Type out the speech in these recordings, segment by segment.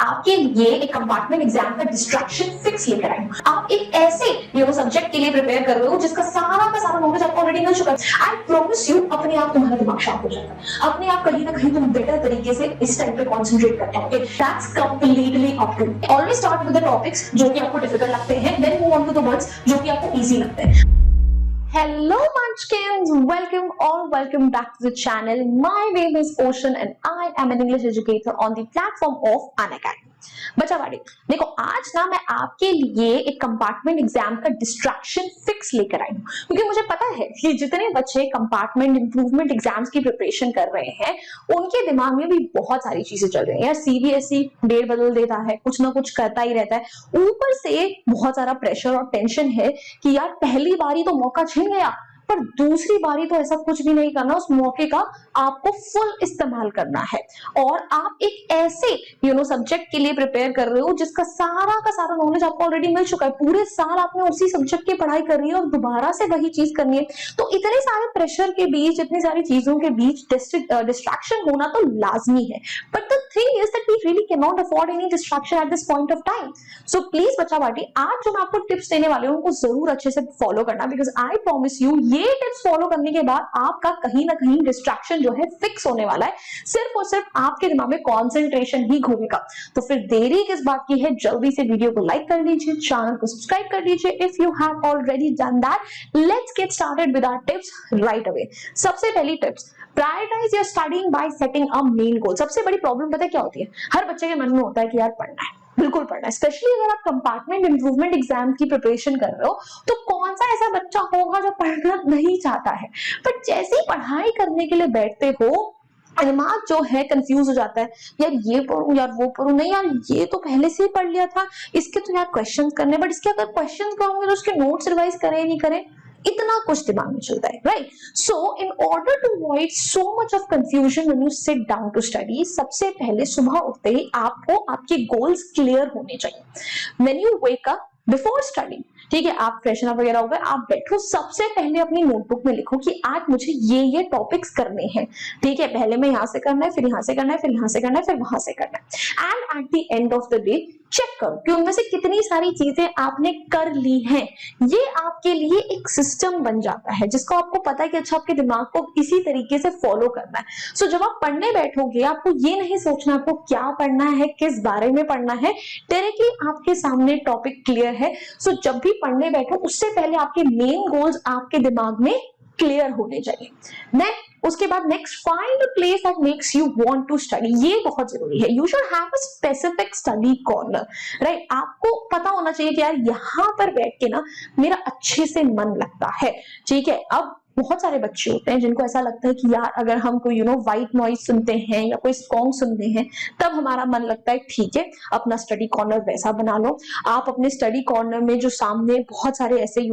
आपके लिए एक कंपार्टमेंट एग्जाम का डिस्ट्रैक्शन फिक्स लेकर आई हूं। आप एक ऐसे सब्जेक्ट के लिए प्रिपेयर कर रहे हो जिसका सारा का सारा नॉलेज आपको ऑलरेडी मिल चुका है। आई प्रॉमिस यू अपने आप तुम्हारा दिमाग शार्प हो जाएगा, अपने आप कहीं ना कहीं तुम बेटर तरीके से इस टाइम पे कंसंट्रेट कर पाओगे। That's completely up to you. Always start with the topics जो कि आपको डिफिकल्ट लगते हैं, then move on to the words जो कि आपको इजी लगते हैं। Hello Munchkins, welcome back to the channel. My name is Ocean and I am an English educator on the platform of Unacademy. बच्चा वाड़ी देखो, आज ना मैं आपके लिए एक कंपार्टमेंट एग्जाम का डिस्ट्रैक्शन फिक्स लेकर आई हूँ, क्योंकि मुझे पता है कि जितने बच्चे कंपार्टमेंट इंप्रूवमेंट एग्जाम्स की प्रिपरेशन कर रहे हैं उनके दिमाग में भी बहुत सारी चीजें चल रही हैं। यार सीबीएसई डेट बदल देता है, कुछ ना कुछ करता ही रहता है, ऊपर से बहुत सारा प्रेशर और टेंशन है कि यार पहली बारी तो मौका छिन गया, पर दूसरी बारी तो ऐसा कुछ भी नहीं करना, उस मौके का आपको फुल इस्तेमाल करना है। और आप एक ऐसे सब्जेक्ट के लिए प्रिपेयर कर रहे हो जिसका सारा का सारा नॉलेज आपको ऑलरेडी मिल चुका है। पूरे साल आपने उसी सब्जेक्ट की पढ़ाई कर रही है और दोबारा से वही चीज करनी है। तो इतने सारे प्रेशर के बीच, इतनी सारी चीजों के बीच डिस्ट्रैक्शन होना तो लाजमी है। But the thing is that we really can not afford any distraction at this point of time. So please बच्चा बाटी, आज जो मैं आपको टिप्स देने वाले हूँ उनको जरूर अच्छे से फॉलो करना, बिकॉज आई प्रॉमिस यू ये टिप्स फॉलो करने के बाद आपका कहीं ना कहीं डिस्ट्रैक्शन जो है फिक्स होने वाला है। सिर्फ और सिर्फ आपके दिमाग में कंसंट्रेशन ही घूमेगा। तो फिर देरी किस बात की है, जल्दी से वीडियो को लाइक कर लीजिए, चैनल को सब्सक्राइब कर लीजिए if you have already done that. Let's get started with our tips right away. सबसे पहली tips, prioritise your studying by setting a main goal. सबसे बड़ी प्रॉब्लम पता है क्या होती है? हर बच्चे के मन में होता है कि यार पढ़ना है, बिल्कुल पढ़ना है। स्पेशली अगर आप कंपार्टमेंट इंप्रूवमेंट एग्जाम की प्रिपरेशन कर रहे हो तो कौन सा ऐसा बच्चा होगा जो पढ़ना नहीं चाहता है, बट जैसे ही पढ़ाई करने के लिए बैठते हो दिमाग जो है कंफ्यूज हो जाता है। यार ये पढ़ूं, यार वो पढ़ूं, नहीं यार ये तो पहले से ही पढ़ लिया था, इसके तो यार क्वेश्चंस करने, बट इसके अगर क्वेश्चंस करोगे तो उसके नोट्स रिवाइज करें नहीं करें, इतना कुछ दिमाग में चलता है, right? So in order to avoid so much of confusion when you sit down to study, सबसे पहले सुबह उठते ही आपको आपके गोल्स क्लियर होने चाहिए। When you wake up before study, ठीक है, आप फ्रेशन अप वगैरह हो गए, आप बैठो, सबसे पहले अपनी नोटबुक में लिखो कि आज मुझे ये टॉपिक्स करने हैं, ठीक है। पहले में यहाँ से करना है, फिर यहाँ से करना है, फिर यहाँ से करना है, फिर वहां से करना है। And at the end of the day check करो कि उनमें से कितनी सारी चीजें आपने कर ली हैं। ये आपके लिए एक सिस्टम बन जाता है जिसको आपको पता है कि अच्छा आपके दिमाग को इसी तरीके से फॉलो करना है। सो जब आप पढ़ने बैठोगे आपको ये नहीं सोचना आपको क्या पढ़ना है, किस बारे में पढ़ना है, डायरेक्टली आपके सामने टॉपिक क्लियर है। सो जब भी पढ़ने बैठो उससे पहले आपके मेन गोल्स आपके दिमाग में क्लियर होने चाहिए। देन उसके बाद next, find a place that makes you want to study. ये बहुत जरूरी है। You should have a specific study corner, right? आपको पता होना चाहिए कि यार यहाँ पर बैठ के ना मेरा अच्छे से मन लगता है, ठीक है। अब बहुत सारे बच्चे होते हैं जिनको ऐसा लगता है कि यार अगर हम कोई व्हाइट नॉइज सुनते हैं या कोई सॉन्ग सुनते हैं तब हमारा मन लगता है। ठीक है, अपना स्टडी कॉर्नर वैसा बना लो। आप अपने स्टडी कॉर्नर में जो सामने बहुत सारे ऐसे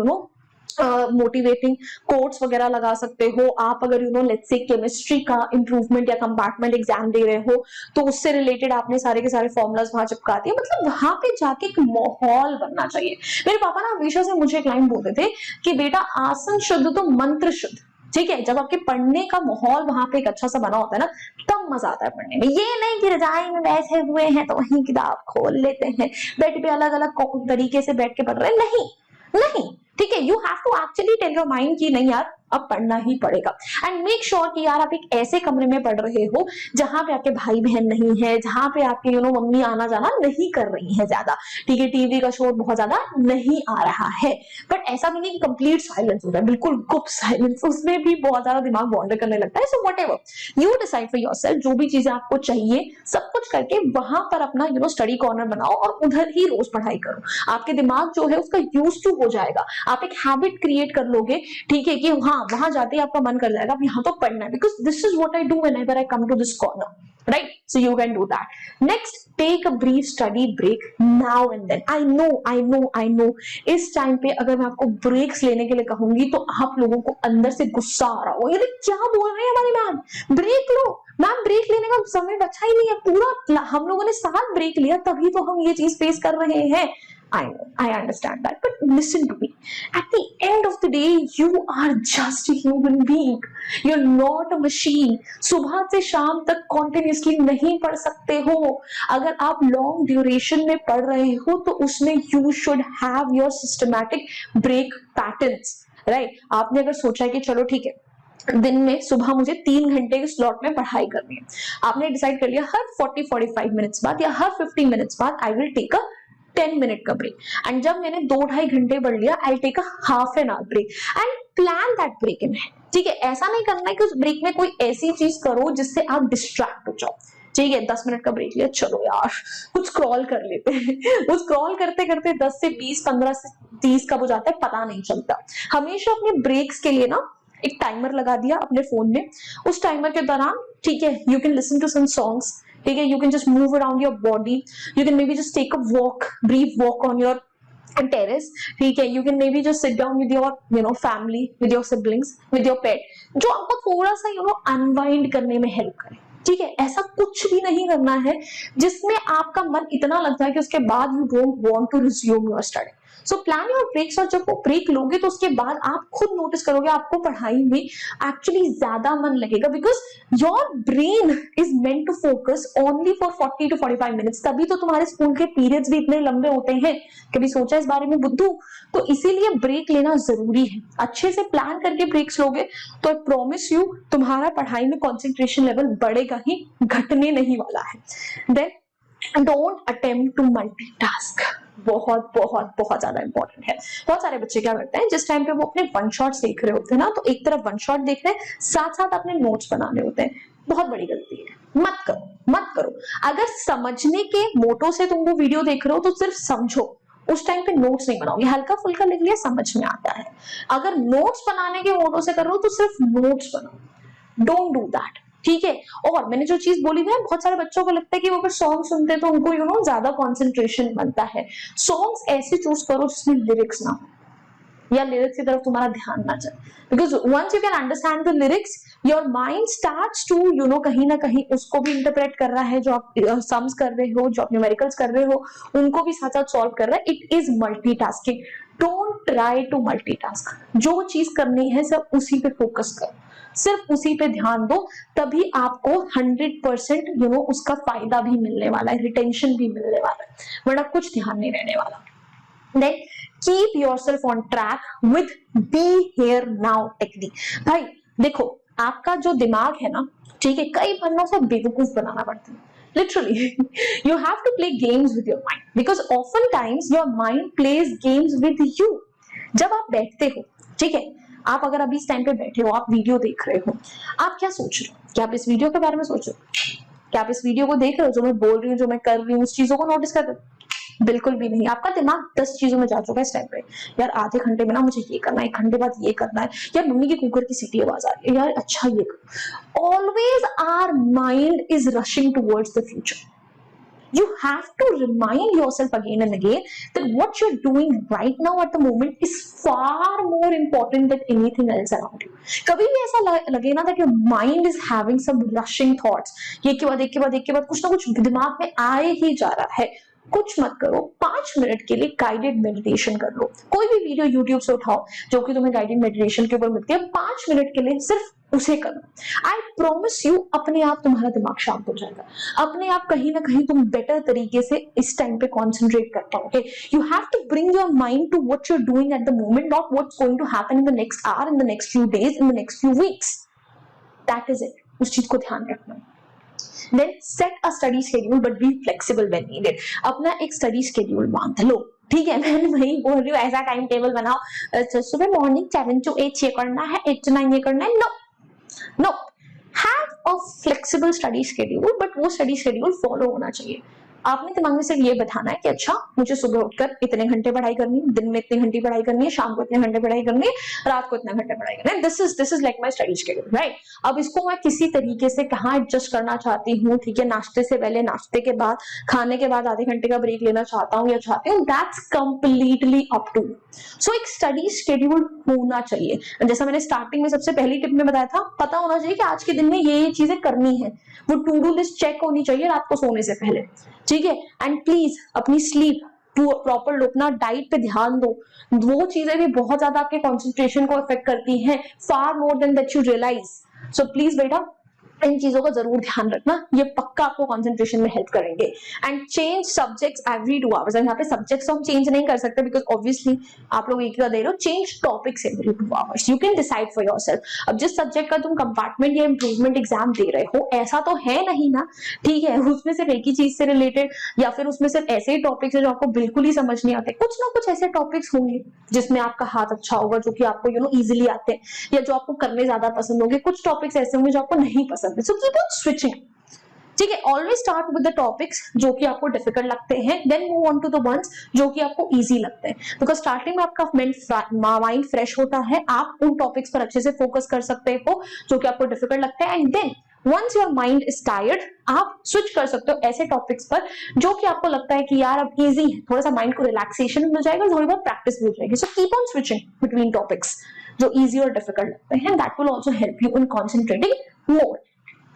मोटिवेटिंग कोट्स वगैरह लगा सकते हो। आप अगर लेट्स से केमिस्ट्री का इंप्रूवमेंट या कंपार्टमेंट एग्जाम दे रहे हो तो उससे रिलेटेड आपने सारे के सारे फॉर्मुलाज वहां चिपका दिए। मतलब वहां पे जाके एक माहौल बनना चाहिए। मेरे पापा ना हमेशा से मुझे एक लाइन बोलते थे कि बेटा आसन शुद्ध तो मंत्र शुद्ध, ठीक है। जब आपके पढ़ने का माहौल वहां पे एक अच्छा सा बना होता है ना, तब मजा आता है पढ़ने में। ये नहीं कि रजाई में बैठे हुए हैं तो वहीं किताब खोल लेते हैं, बेड पे अलग अलग तरीके से बैठ के पढ़ रहे हैं, नहीं, ठीक है। You have to actually tell your mind कि नहीं यार अब पढ़ना ही पड़ेगा। एंड मेक श्योर कि यार आप एक ऐसे कमरे में पढ़ रहे हो जहां पे आपके भाई बहन नहीं है, जहां पे आपके मम्मी आना जाना नहीं कर रही है ज्यादा, ठीक है। टीवी का शोर बहुत ज्यादा नहीं आ रहा है, बट ऐसा भी नहीं कि कंप्लीट साइलेंस होता है, बिल्कुल गुप्त साइलेंस, उसमें भी बहुत ज्यादा दिमाग वॉन्डर करने लगता है। So whatever you decide for yourself, जो भी चीजें आपको चाहिए सब कुछ करके वहां पर अपना स्टडी कॉर्नर बनाओ और उधर ही रोज पढ़ाई करो। आपके दिमाग जो है उसका यूज टू हो जाएगा, आप एक हैबिट क्रिएट कर लोगे, ठीक है, कि हाँ वहां जाते ही आपका मन कर जाएगा अब यहाँ तो पढ़ना है, because this is what I do whenever I come to this corner, right? So you can do that. Next, take a brief study break now and then. I know इस टाइम पे अगर मैं आपको ब्रेक्स लेने के लिए कहूंगी तो आप लोगों को अंदर से गुस्सा आ रहा होगा, ये क्या बोल रहे हैं हमारी मैम, ब्रेक लो मैम, ब्रेक लेने का समय बचा ही नहीं है, पूरा हम लोगों ने साथ ब्रेक लिया तभी तो हम ये चीज फेस कर रहे हैं। I know, I understand that, but listen to me. At the end of the day, you are just a human being. You're not a machine. सुबह से शाम तक continuously नहीं पढ़ सकते हो. अगर आप long duration में पढ़ रहे हो तो उसमें you should have your systematic break patterns, right? आपने अगर सोचा है कि चलो ठीक है, दिन में सुबह मुझे 3 घंटे के स्लॉट में पढ़ाई करनी है, आपने डिसाइड कर लिया हर 40-45 मिनट्स बाद या हर 50 मिनट्स बाद I will take a 10 minute का ब्रेक. एंड जब मैंने 2-2.5 घंटे पढ़ लिया, I take a half an hour break and plan that break in hand. ठीक है, ऐसा नहीं करना है कि उस ब्रेक में कोई ऐसी चीज करो जिससे आप डिस्ट्रैक्ट हो जाओ. ठीक है, 10 मिनट का ब्रेक लिया, चलो यार कुछ स्क्रॉल कर लेते हैं. वो स्क्रॉल करते करते 10 से 20, 15 से 30 कब हो जाता है पता नहीं चलता. हमेशा अपने ब्रेक्स के लिए ना एक टाइमर लगा दिया अपने फोन में. उस टाइमर के दौरान ठीक है, you can listen to some songs. ठीक है, you can just move around your body. You can maybe just take a walk, brief walk on your terrace. ठीक है, you can maybe just sit down with your family, with your siblings, with your pet, जो आपको थोड़ा सा unwind करने में help करे. ठीक है, ऐसा कुछ भी नहीं करना है जिसमें आपका मन इतना लगता है कि उसके बाद you don't want to resume your study. So plan your breaks. और जब वो ब्रेक लोगे तो उसके बाद आप खुद नोटिस करोगे आपको पढ़ाई में एक्चुअली ज्यादा मन लगेगा, because your brain is meant to focus only for 40 to 45 minutes. तभी तो तुम्हारे स्कूल के पीरियड्स भी इतने लंबे होते हैं. कभी सोचा इस बारे में बुद्धू? तो इसीलिए ब्रेक लेना जरूरी है. अच्छे से प्लान करके ब्रेक्स लोगे तो आई प्रॉमिस यू तुम्हारा पढ़ाई में कॉन्सेंट्रेशन लेवल बढ़ेगा ही, घटने नहीं वाला है. Then don't attempt to multitask. बहुत बहुत बहुत ज्यादा इंपॉर्टेंट है. बहुत सारे बच्चे क्या करते हैं, जिस टाइम पे वो अपने वन शॉट्स देख रहे होते हैं ना, तो एक तरफ वन शॉट देख रहे हैं, साथ साथ अपने नोट्स बनाने होते हैं. बहुत बड़ी गलती है, मत करो, मत करो. अगर समझने के मोटो से तुम वो वीडियो देख रहे हो तो सिर्फ समझो, उस टाइम पे नोट्स नहीं बनाओ. ये हल्का फुल्का लिख लिया, समझ में आता है. अगर नोट्स बनाने के मोटो से कर रहे हो तो सिर्फ नोट्स बनाओ. Don't do that. ठीक है, और मैंने जो चीज बोली है, बहुत सारे बच्चों को लगता है कि वो अगर सॉन्ग सुनते हैं तो उनको ज्यादा कंसंट्रेशन बनता है. सॉन्ग्स ऐसे चूज करो जिसमें लिरिक्स ना हो या लिरिक्स की तरफ तुम्हारा ध्यान ना जाए, because once you can understand the lyrics your mind starts to कहीं ना कहीं उसको भी इंटरप्रेट कर रहा है. जो आप सम्स कर रहे हो, जो आप न्यूमेरिकल्स कर रहे हो, उनको भी साथ साथ सॉल्व कर रहा है. It is multitasking. Don't try to multitask. जो चीज करनी है सब उसी पे फोकस करो, सिर्फ उसी पे ध्यान दो. तभी आपको 100% उसका फायदा भी मिलने वाला है, रिटेंशन भी मिलने वाला है, वरना कुछ ध्यान नहीं रहने वाला. Then keep yourself on track with be here now technique. भाई देखो, आपका जो दिमाग है ना, ठीक है, कई पन्नों से बेवकूफ बनाना पड़ता है. Literally, you have to play games with your mind because oftentimes your mind plays games with you. जब आप बैठते हो, ठीक है, आप अगर अभी इस टाइम पे बैठे हो, आप वीडियो देख रहे हो, आप क्या सोच रहे हो? क्या आप इस वीडियो के बारे में सोच रहे हो? क्या आप इस वीडियो को देख रहे हो, जो मैं बोल रही हूँ, जो मैं कर रही हूँ, उस चीजों को नोटिस कर रहे हो? बिल्कुल भी नहीं. आपका दिमाग 10 चीजों में जा चुका है इस टाइम पे. यार आधे घंटे में ना मुझे ये करना है, 1 घंटे बाद ये करना है, यार मम्मी की कुकर की सीटी आवाज आ रही है, यार अच्छा ये करो. Always our mind is rushing towards the future. You have to remind yourself again and again that what you're doing right now at the moment is far more important than anything else around you. कभी भी ऐसा लगे ना that your mind is having some rushing thoughts, एक के बाद एक के बाद एक के बाद कुछ ना कुछ दिमाग में आए ही जा रहा है, कुछ मत करो. 5 मिनट के लिए गाइडेड मेडिटेशन कर लो. कोई भी वीडियो यूट्यूब से उठाओ जो कि तुम्हें गाइडेड मेडिटेशन के ऊपर मिलती है, 5 मिनट के लिए सिर्फ उसे करो. आई प्रॉमिस यू अपने आप तुम्हारा दिमाग शांत हो जाएगा. अपने आप कहीं ना कहीं तुम बेटर तरीके से इस टाइम पे कॉन्सेंट्रेट कर पाओगे. You have to bring your mind to what you are doing at the moment, not what's going to happen in the next hour, in the next few days, in the next few weeks. That is it. उस चीज को ध्यान रखना. Then set a study schedule but be flexible when needed. अपना एक study schedule बांध लो. ठीक है, मैं वही बोल रही हूँ, ऐसा टाइम टेबल बनाओ, सुबह मॉर्निंग 7 to 8 ये करना है, 8 to 9 ये करना है. No, have a flexible study schedule, but वो स्टडी शेड्यूल फॉलो होना चाहिए. आपने दिमाग में सिर्फ ये बताना है कि अच्छा मुझे सुबह उठकर इतने घंटे पढ़ाई करनी है, दिन में इतने घंटे पढ़ाई करनी है, शाम को इतने घंटे पढ़ाई करनी है, रात को इतने घंटे पढ़ाई करनी है. This is like my study schedule, right. अब इसको मैं किसी तरीके से कहाँ एडजस्ट करना चाहती हूँ, ठीक है, नाश्ते से पहले, नाश्ते के बाद, खाने के बाद आधे घंटे का ब्रेक लेना चाहता हूँ या चाहती हूँ, दैट्स कंप्लीटली अप टू. सो एक स्टडी शेड्यूल होना चाहिए. जैसा मैंने स्टार्टिंग में सबसे पहली टिप में बताया था, पता होना चाहिए कि आज के दिन में ये चीजें करनी है. वो टू डू लिस्ट चेक होनी चाहिए रात को सोने से पहले, ठीक है. एंड प्लीज अपनी स्लीप प्रॉपर लो, अपना डाइट पे ध्यान दो, वो चीजें भी बहुत ज्यादा आपके कॉन्सेंट्रेशन को अफेक्ट करती हैं, far more than that you realise. So please बेटा इन चीजों का जरूर ध्यान रखना, ये पक्का आपको कंसंट्रेशन में हेल्प करेंगे। And change subjects every 2 hours. यहाँ पे सब्जेक्ट्स हम चेंज नहीं कर सकते बिकॉज ऑब्वियसली आप लोग एक ही दे रहे हो। Change topics every 2 hours, you can decide for yourself. अब जिस सब्जेक्ट का तुम कंपार्टमेंट या इंप्रूवमेंट एग्जाम दे रहे हो, ऐसा तो है नहीं ना, ठीक है, उसमें सिर्फ एक ही चीज से रिलेटेड या फिर उसमें सिर्फ ऐसे ही टॉपिक्स है जो आपको बिल्कुल ही समझ नहीं आते। कुछ ना कुछ ऐसे टॉपिक्स होंगे जिसमें आपका हाथ अच्छा होगा, जो कि आपको इजीली आते हैं या जो आपको करने ज्यादा पसंद होंगे। कुछ टॉपिक्स ऐसे होंगे जो आपको नहीं पसंद है। सो कीप ऑन स्विचिंग, ठीक है। Always start with the topics जो कि आपको डिफिकल्ट लगते हैं, then move on to the ones जो कि आपको इजी लगते हैं, बिकॉज स्टार्टिंग में आपका माइंड फ्रेश होता है, आप उन टॉपिक्स पर अच्छे से फोकस कर सकते हो जो कि आपको डिफिकल्ट लगता है। And then once your mind is tired, आप स्विच कर सकते हो ऐसे टॉपिक्स पर जो कि आपको लगता है कि यार अब इजी है, थोड़ा सा माइंड को रिलैक्सेशन मिल जाएगा, थोड़ी बहुत प्रैक्टिस भी हो जाएगी। So keep on switching between topics जो इजी और डिफिकल्ट लगते हैं, that will also help you in concentrating more.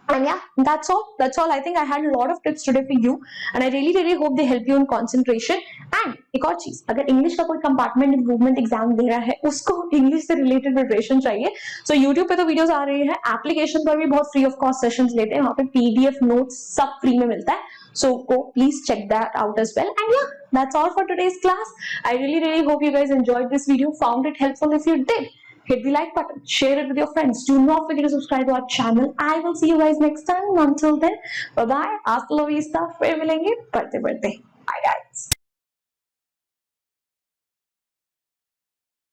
And yeah, that's all. I think I had a lot of tips today for you, and I really hope they help you in concentration. And एक और चीज, अगर English का कोई compartment improvement exam दे रहा है, उसको English से रिलेटेड प्रिपरेशन चाहिए, सो यूट्यूब पे तो वीडियोस आ रही है, एप्लीकेशन पर भी बहुत फ्री ऑफ कॉस्ट सेशंस लेते हैं, वहां पे पीडीएफ नोट्स सब फ्री में मिलता है। So go please check that out as well. And yeah, that's all for today's class. I really hope you guys enjoyed this video, found it helpful. If you did, hit the like button, share it with your friends. Do not forget to subscribe to our channel. I will see you guys next time. Until then, bye bye. Hasta la vista. फिर मिलेंगे पढ़ते पढ़ते. Bye guys.